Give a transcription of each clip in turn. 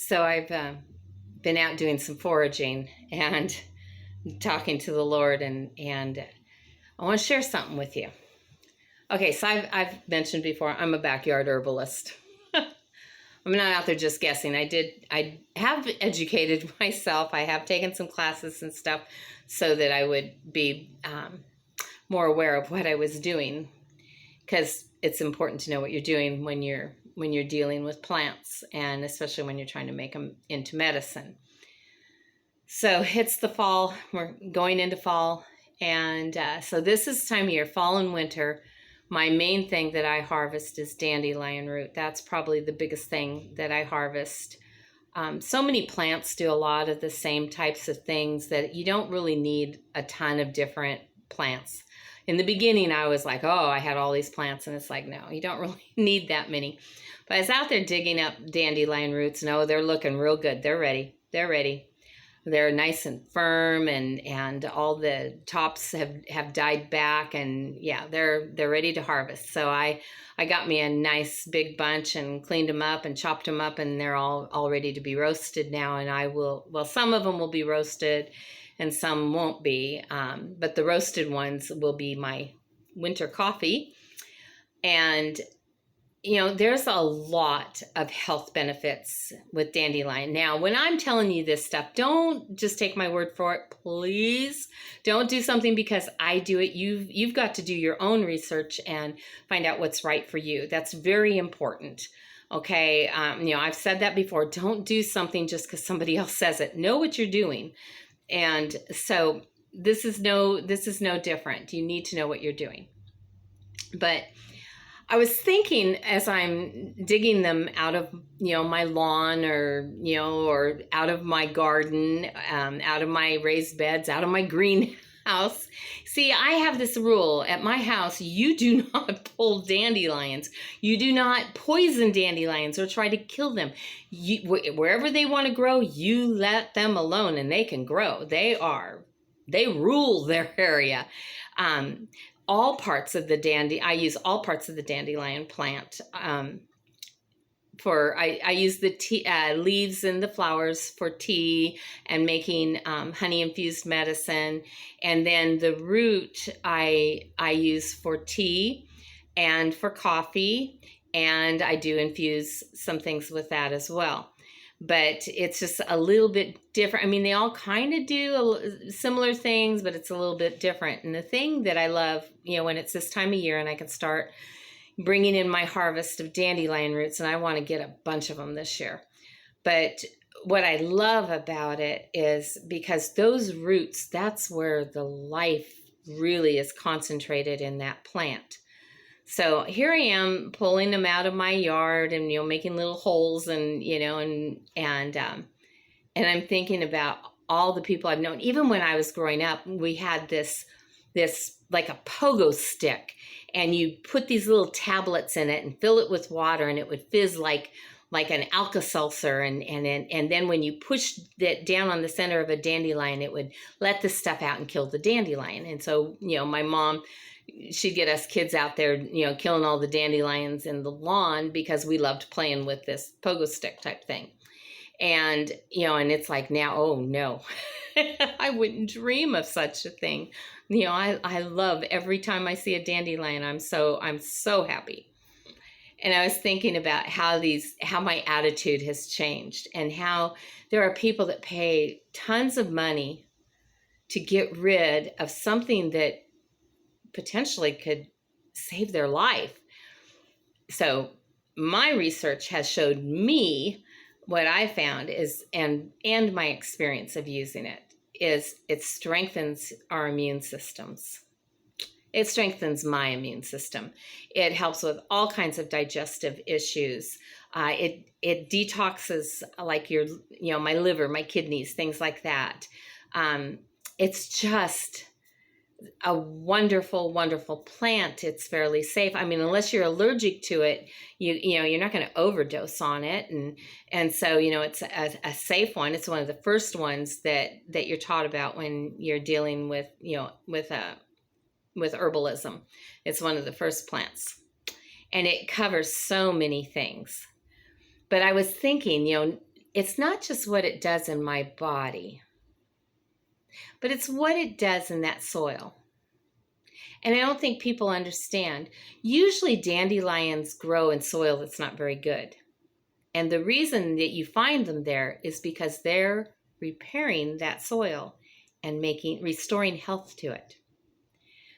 So I've been out doing some foraging and talking to the Lord, and I want to share something with you. Okay, so I've mentioned before I'm a backyard herbalist. I'm not out there just guessing. I have educated myself. I have taken some classes and stuff so that I would be more aware of what I was doing, because it's important to know what you're doing when you're dealing with plants, and especially when you're trying to make them into medicine. So it's the fall. We're going into fall, and so this is time of year, fall and winter. My main thing that I harvest is dandelion root. That's probably the biggest thing that I harvest. So many plants do a lot of the same types of things that you don't really need a ton of different plants. In the beginning, I was like, oh, I had all these plants, and it's like, no, you don't really need that many. But I was out there digging up dandelion roots, and oh, they're looking real good. They're ready. They're ready. They're nice and firm, and all the tops have died back, and yeah, they're ready to harvest. So I got me a nice big bunch and cleaned them up and chopped them up, and they're all ready to be roasted now. And I will, well, some of them will be roasted and some won't be, but the roasted ones will be my winter coffee. And there's a lot of health benefits with dandelion. Now, when I'm telling you this stuff, don't just take my word for it, please. Don't do something because I do it. You've got to do your own research and find out what's right for you. That's very important. Okay, I've said that before. Don't do something just because somebody else says it. Know what you're doing. And so this is no different. You need to know what you're doing. But I was thinking as I'm digging them out of, my lawn, or out of my garden, out of my raised beds, out of my greenhouse. See, I have this rule at my house: you do not pull dandelions. You do not poison dandelions or try to kill them. Wherever they want to grow, you let them alone and they can grow. They rule their area. All parts of the I use all parts of the dandelion plant. I use the tea, leaves and the flowers for tea and making honey infused medicine, and then the root I use for tea and for coffee, and I do infuse some things with that as well. But it's just a little bit different. I mean, they all kind of do similar things, but it's a little bit different. And the thing that I love, when it's this time of year and I can start bringing in my harvest of dandelion roots, and I want to get a bunch of them this year. But what I love about it is because those roots, that's where the life really is concentrated in that plant. So here I am pulling them out of my yard and, making little holes and I'm thinking about all the people I've known. Even when I was growing up, we had this like a pogo stick, and you put these little tablets in it and fill it with water, and it would fizz like an Alka-Seltzer. And then when you pushed it down on the center of a dandelion, it would let the stuff out and kill the dandelion. And so, my mom, she'd get us kids out there, killing all the dandelions in the lawn because we loved playing with this pogo stick type thing. And, and it's like now, oh no, I wouldn't dream of such a thing. I love every time I see a dandelion, I'm so happy. And I was thinking about how my attitude has changed, and how there are people that pay tons of money to get rid of something that potentially could save their life. So my research has showed me what I found is, and my experience of using it, is it strengthens our immune systems. It strengthens my immune system. It helps with all kinds of digestive issues. It detoxes, like my liver, my kidneys, things like that. It's just a wonderful, wonderful plant. It's fairly safe. I mean, unless you're allergic to it, you're not going to overdose on it. And so, it's a safe one. It's one of the first ones that you're taught about when you're dealing with herbalism. It's one of the first plants, and it covers so many things. But I was thinking, it's not just what it does in my body, but it's what it does in that soil. And I don't think people understand. Usually dandelions grow in soil that's not very good. And the reason that you find them there is because they're repairing that soil and restoring health to it.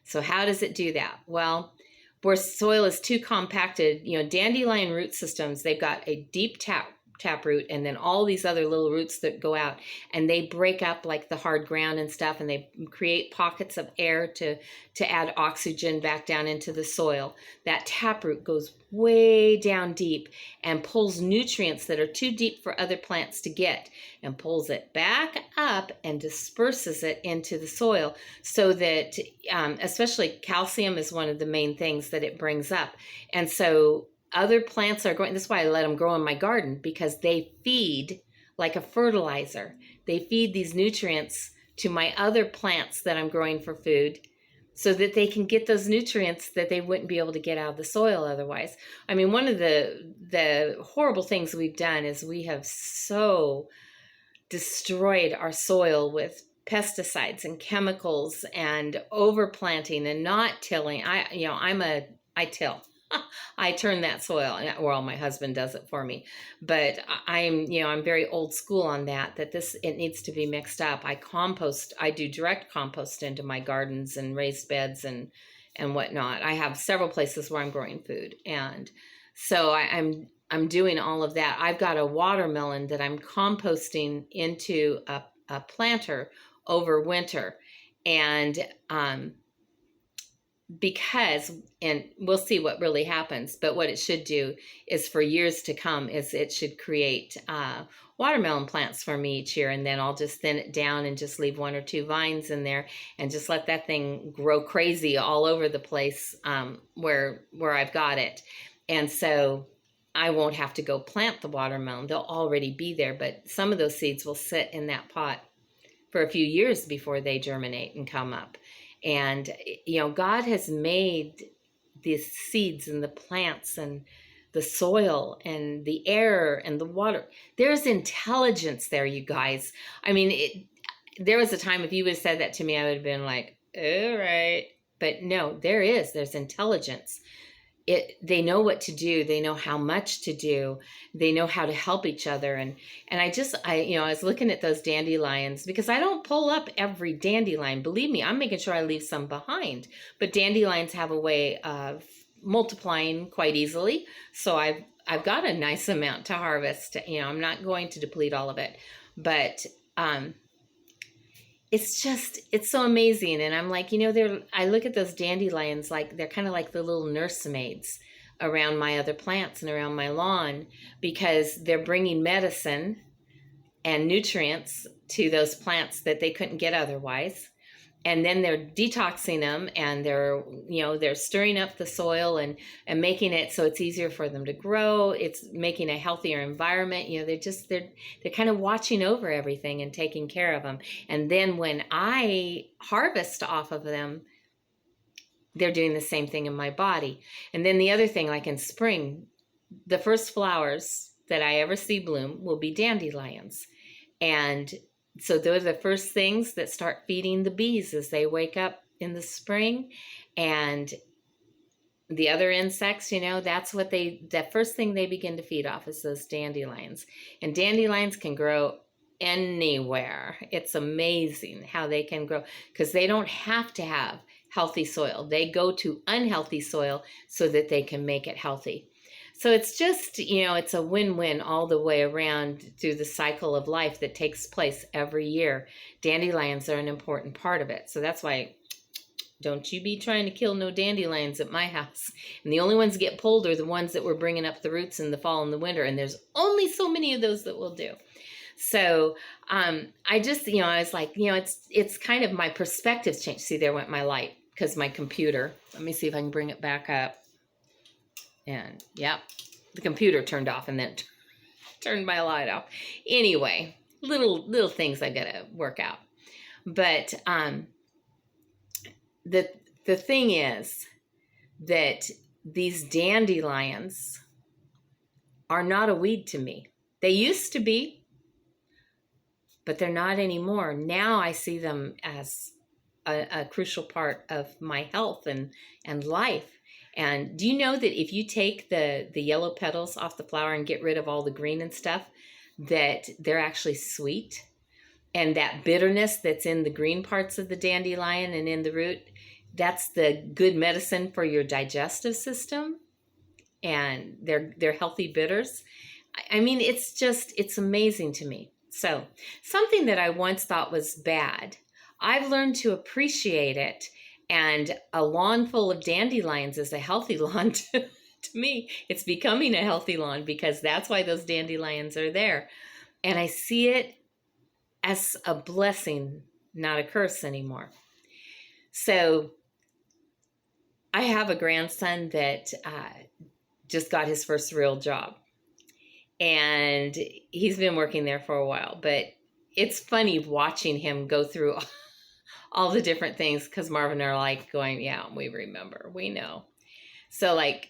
So how does it do that? Well, where soil is too compacted, dandelion root systems, they've got a deep taproot and then all these other little roots that go out, and they break up like the hard ground and stuff, and they create pockets of air to add oxygen back down into the soil. That taproot goes way down deep and pulls nutrients that are too deep for other plants to get, and pulls it back up and disperses it into the soil, so that especially calcium is one of the main things that it brings up. And so other plants are growing. That's why I let them grow in my garden, because they feed like a fertilizer. They feed these nutrients to my other plants that I'm growing for food, so that they can get those nutrients that they wouldn't be able to get out of the soil otherwise. I mean, one of the horrible things we've done is we have so destroyed our soil with pesticides and chemicals and overplanting and not tilling. I till. I turn that soil, well, my husband does it for me, but I'm very old school on that it needs to be mixed up. I do direct compost into my gardens and raised beds and whatnot. I have several places where I'm growing food. And so I'm doing all of that. I've got a watermelon that I'm composting into a planter over winter. And, and we'll see what really happens, but what it should do is, for years to come, is it should create watermelon plants for me each year, and then I'll just thin it down and just leave 1 or 2 vines in there and just let that thing grow crazy all over the place where I've got it. And so I won't have to go plant the watermelon. They'll already be there, but some of those seeds will sit in that pot for a few years before they germinate and come up. And, God has made these seeds and the plants and the soil and the air and the water. There's intelligence there, you guys. I mean, there was a time, if you would have said that to me, I would have been like, all right. But no, there's intelligence. They know what to do. They know how much to do. They know how to help each other. And I was looking at those dandelions, because I don't pull up every dandelion. Believe me, I'm making sure I leave some behind. But dandelions have a way of multiplying quite easily. So I've got a nice amount to harvest. I'm not going to deplete all of it. But it's so amazing. And I'm like, I look at those dandelions like they're kind of like the little nursemaids around my other plants and around my lawn, because they're bringing medicine and nutrients to those plants that they couldn't get otherwise. And then they're detoxing them, and they're stirring up the soil and making it so it's easier for them to grow. It's making a healthier environment. They're kind of watching over everything and taking care of them. And then when I harvest off of them, they're doing the same thing in my body. And then the other thing, like in spring, the first flowers that I ever see bloom will be dandelions. And so those are the first things that start feeding the bees as they wake up in the spring. And the other insects, that's what the first thing they begin to feed off is those dandelions. And dandelions can grow anywhere. It's amazing how they can grow, because they don't have to have healthy soil. They go to unhealthy soil so that they can make it healthy. So it's just, it's a win-win all the way around through the cycle of life that takes place every year. Dandelions are an important part of it. So that's why, don't you be trying to kill no dandelions at my house. And the only ones that get pulled are the ones that we're bringing up the roots in the fall and the winter. And there's only so many of those that will do. So I just, I was like, it's kind of my perspectives changed. See, there went my light, because my computer, let me see if I can bring it back up. And yeah, the computer turned off and then turned my light off. Anyway, little things I gotta work out. But the thing is that these dandelions are not a weed to me. They used to be. but they're not anymore. Now I see them as a crucial part of my health and life. And do you know that if you take the yellow petals off the flower and get rid of all the green and stuff, that they're actually sweet? And that bitterness that's in the green parts of the dandelion and in the root, that's the good medicine for your digestive system. And they're healthy bitters. I mean, it's amazing to me. So something that I once thought was bad, I've learned to appreciate it. And a lawn full of dandelions is a healthy lawn to me. It's becoming a healthy lawn because that's why those dandelions are there. And I see it as a blessing, not a curse anymore. So I have a grandson that just got his first real job. And he's been working there for a while. But it's funny watching him go through all the different things because Marvin are like going, yeah, we remember, we know. So like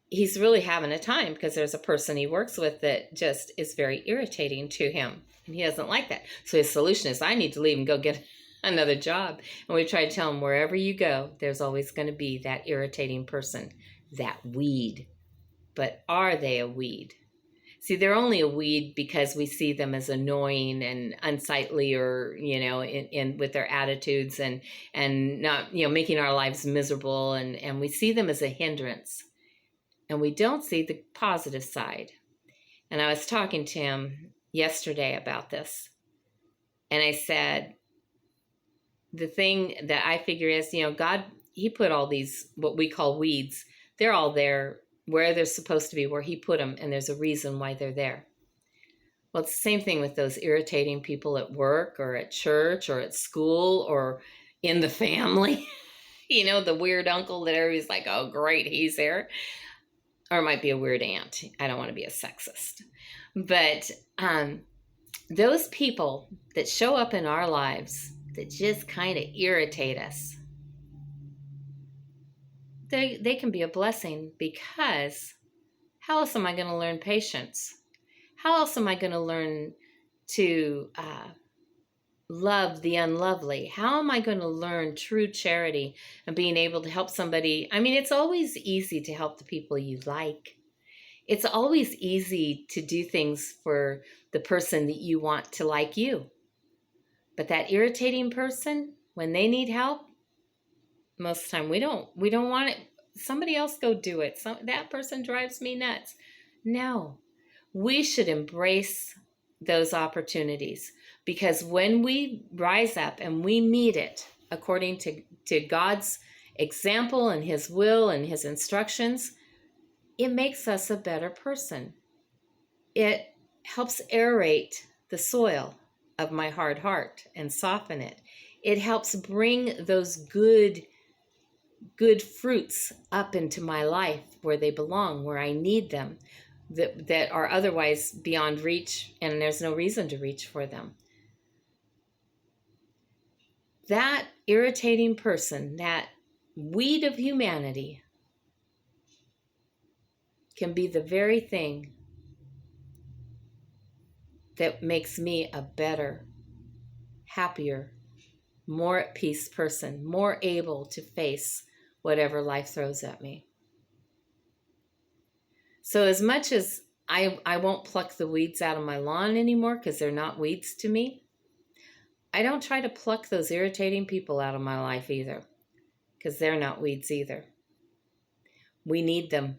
he's really having a time because there's a person he works with that just is very irritating to him. And he doesn't like that. So his solution is, I need to leave and go get another job. And we try to tell him, wherever you go, there's always going to be that irritating person, that weed. But are they a weed? See, they're only a weed because we see them as annoying and unsightly, or, you know, in with their attitudes and not, you know, making our lives miserable. And we see them as a hindrance. And we don't see the positive side. And I was talking to him yesterday about this. And I said, the thing that I figure is, you know, God, he put all these, what we call weeds, they're all there where they're supposed to be, where he put them, and there's a reason why they're there. Well, it's the same thing with those irritating people at work or at church or at school or in the family. You know, the weird uncle that everybody's like, oh, great, he's there. Or it might be a weird aunt. I don't want to be a sexist. But those people that show up in our lives that just kind of irritate us, they can be a blessing, because how else am I going to learn patience? How else am I going to learn to love the unlovely? How am I going to learn true charity and being able to help somebody? I mean, it's always easy to help the people you like. It's always easy to do things for the person that you want to like you. But that irritating person, when they need help, most of the time we don't want it. Somebody else go do it. That person drives me nuts. No, we should embrace those opportunities, because when we rise up and we meet it according to God's example and his will and his instructions, it makes us a better person. It helps aerate the soil of my hard heart and soften it. It helps bring those good fruits up into my life where they belong, where I need them, that are otherwise beyond reach, and there's no reason to reach for them. That irritating person, that weed of humanity, can be the very thing that makes me a better, happier, more at peace person, more able to face whatever life throws at me. So as much as I won't pluck the weeds out of my lawn anymore, because they're not weeds to me, I don't try to pluck those irritating people out of my life either, because they're not weeds either. We need them.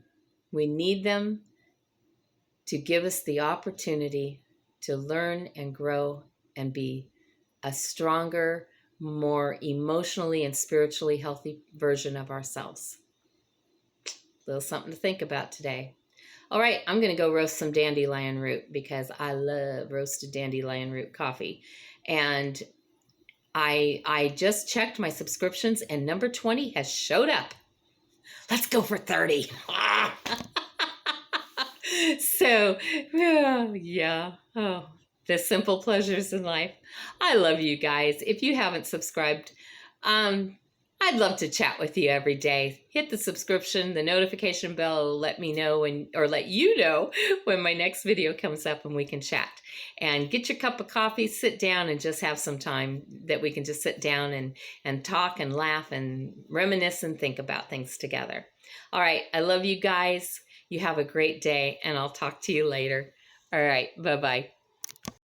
We need them to give us the opportunity to learn and grow and be a stronger, more emotionally and spiritually healthy version of ourselves. A little something to think about today. All right, I'm going to go roast some dandelion root, because I love roasted dandelion root coffee. And I just checked my subscriptions, and number 20 has showed up. Let's go for 30. So, yeah. Oh, the simple pleasures in life. I love you guys. If you haven't subscribed, I'd love to chat with you every day. Hit the subscription, the notification bell, let me know or let you know when my next video comes up and we can chat. And get your cup of coffee, sit down and just have some time that we can just sit down and talk and laugh and reminisce and think about things together. All right, I love you guys. You have a great day and I'll talk to you later. All right, bye-bye.